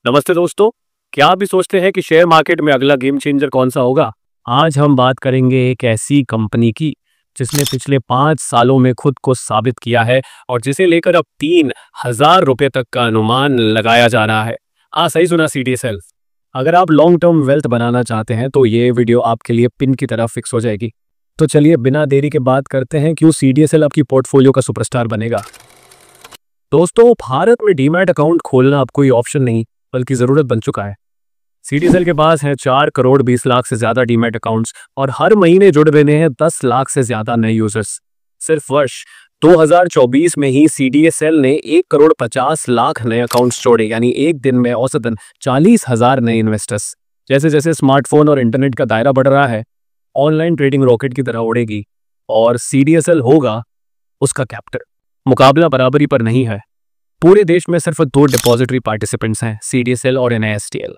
नमस्ते दोस्तों। क्या आप भी सोचते हैं कि शेयर मार्केट में अगला गेम चेंजर कौन सा होगा? आज हम बात करेंगे एक ऐसी कंपनी की जिसने पिछले 5 सालों में खुद को साबित किया है और जिसे लेकर अब 3,000 रुपये तक का अनुमान लगाया जा रहा है। सही सुना, CDSL। अगर आप लॉन्ग टर्म वेल्थ बनाना चाहते हैं तो ये वीडियो आपके लिए पिन की तरह फिक्स हो जाएगी। तो चलिए बिना देरी के बात करते हैं क्यों CDSL आपकी पोर्टफोलियो का सुपरस्टार बनेगा। दोस्तों, भारत में डीमैट अकाउंट खोलना अब कोई ऑप्शन नहीं बल्कि जरूरत बन चुका है। CDSL के पास है 4 करोड़ 20 लाख से ज्यादा डीमैट अकाउंट्स और हर महीने जुड़ रहे हैं 10 लाख से ज्यादा नए यूजर्स। सिर्फ वर्ष 2024 में ही CDSL ने 1 करोड़ 50 लाख नए अकाउंट्स जोड़े, यानी एक दिन में औसतन 40,000 नए इन्वेस्टर्स। जैसे जैसे स्मार्टफोन और इंटरनेट का दायरा बढ़ रहा है, ऑनलाइन ट्रेडिंग रॉकेट की तरह उड़ेगी और CDSL होगा उसका कैप्टन। मुकाबला बराबरी पर नहीं है। पूरे देश में सिर्फ 2 डिपॉजिटरी पार्टिसिपेंट्स हैं, CDSL और NISTL।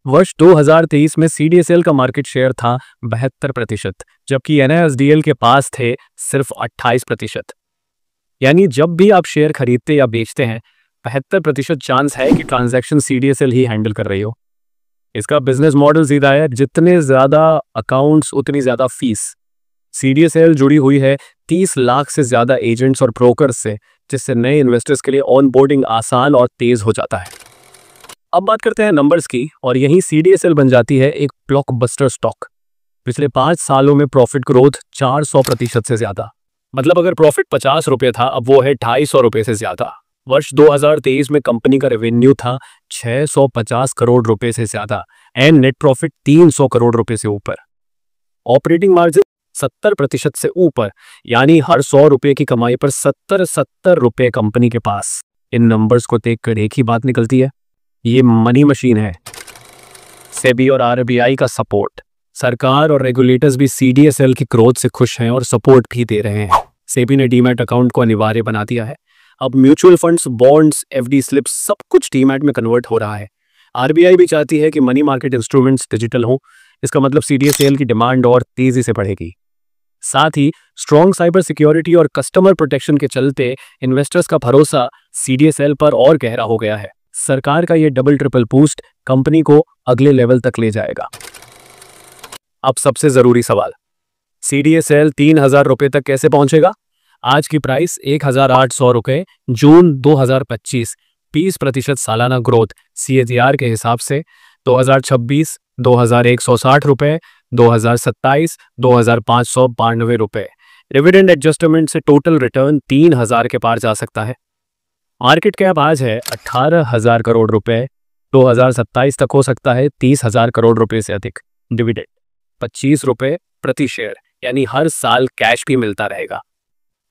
वर्ष 2023 में CDSL का मार्केट शेयर था 72%, जबकि NISDL के पास थे सिर्फ 28%। यानी जब भी आप शेयर खरीदते या बेचते हैं, 72% चांस है कि ट्रांजैक्शन CDSL ही हैंडल कर रही हो। इसका बिजनेस मॉडल सीधा है, जितने ज्यादा अकाउंट्स उतनी ज्यादा फीस। CDSL जुड़ी हुई है 30 लाख से ज्यादा एजेंट्स और ब्रोकर्स से, जिससे नए इन्वेस्टर्स के लिए ऑनबोर्डिंग आसान और तेज हो जाता है। अब बात करते हैं नंबर्स की, और यहीं CDSL बन जाती है एक ब्लॉकबस्टर स्टॉक। पिछले 5 सालों में प्रॉफिट ग्रोथ 400% से ज्यादा। मतलब अगर प्रॉफिट 50 रुपये था, अब वो है 250 रुपये से ज्यादा। वर्ष 2023 में कंपनी का रेवेन्यू था 650 करोड़ रुपए से ज्यादा एंड नेट प्रॉफिट 300 करोड़ रुपए से ऊपर। ऑपरेटिंग मार्जिन 70% से ऊपर, यानी हर 100 रुपए की कमाई पर 70 रुपए कंपनी के पास। इन नंबर्स को देखकर एक ही बात निकलती है, ये मनी मशीन है। सेबी और RBI का सपोर्ट। सरकार और रेगुलेटर्स भी CDSL की ग्रोथ से खुश हैं और सपोर्ट भी दे रहे हैं। सेबी ने डीमैट अकाउंट को अनिवार्य बना दिया है। अब mutual funds, bonds, FD slips सब कुछ डीमैट में कन्वर्ट हो रहा है। RBI भी चाहती है कि मनी मार्केट इंस्ट्रूमेंट्स डिजिटल हों। इसका मतलब CDSL की डिमांड और तेजी से बढ़ेगी। साथ ही स्ट्रॉन्ग साइबर सिक्योरिटी और कस्टमर प्रोटेक्शन के चलते इन्वेस्टर्स का भरोसा CDSL पर और गहरा हो गया है। सरकार का ये डबल ट्रिपल बूस्ट कंपनी को अगले लेवल तक ले जाएगा। अब सबसे जरूरी सवाल, CDSL 3,000 रुपये तक कैसे पहुंचेगा? आज की प्राइस 1,800 रुपये, जून 2025, 20% सालाना ग्रोथ CAGR के हिसाब से 2026 2,160 रुपये, 2027 2,592 रुपये। डिविडेंड एडजस्टमेंट से टोटल रिटर्न 3,000 के पार जा सकता है। मार्केट कैप आज है 18,000 करोड़ रुपए, 2027 तक हो सकता है 30,000 करोड़ रुपए से अधिक। डिविडेंड 25 रुपये प्रति शेयर, यानी हर साल कैश भी मिलता रहेगा।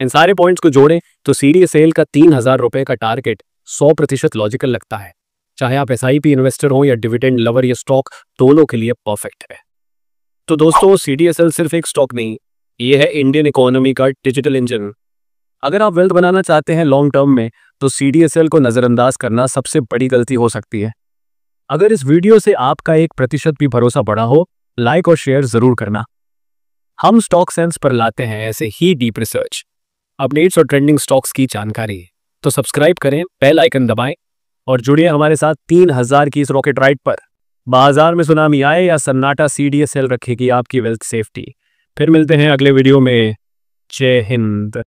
इन सारे पॉइंट्स को जोड़ें तो CDSL का 3,000 रुपये का टारगेट 100% लॉजिकल लगता है। चाहे आप SIP इन्वेस्टर हो या डिविडेंड लवर या स्टॉक, दोनों के लिए परफेक्ट है। तो दोस्तों, CDSL सिर्फ एक स्टॉक नहीं, ये है इंडियन इकोनॉमी का डिजिटल इंजन। अगर आप वेल्थ बनाना चाहते हैं लॉन्ग टर्म में, तो CDSL को नजरअंदाज करना सबसे बड़ी गलती हो सकती है। अगर इस वीडियो से आपका 1% भी भरोसा बढ़ा हो, लाइक और शेयर जरूर करना। हम स्टॉक सेंस पर लाते हैं ऐसे ही डीप रिसर्च, अपडेट्स और ट्रेंडिंग स्टॉक्स की जानकारी। तो सब्सक्राइब करें, बेल आइकन दबाएं और जुड़िए हमारे साथ 3,000 की इस रॉकेट राइड पर। बाजार में सुनामी आए या सन्नाटा, CDSL रखेगी आपकी वेल्थ सेफ्टी। फिर मिलते हैं अगले वीडियो में। जय हिंद।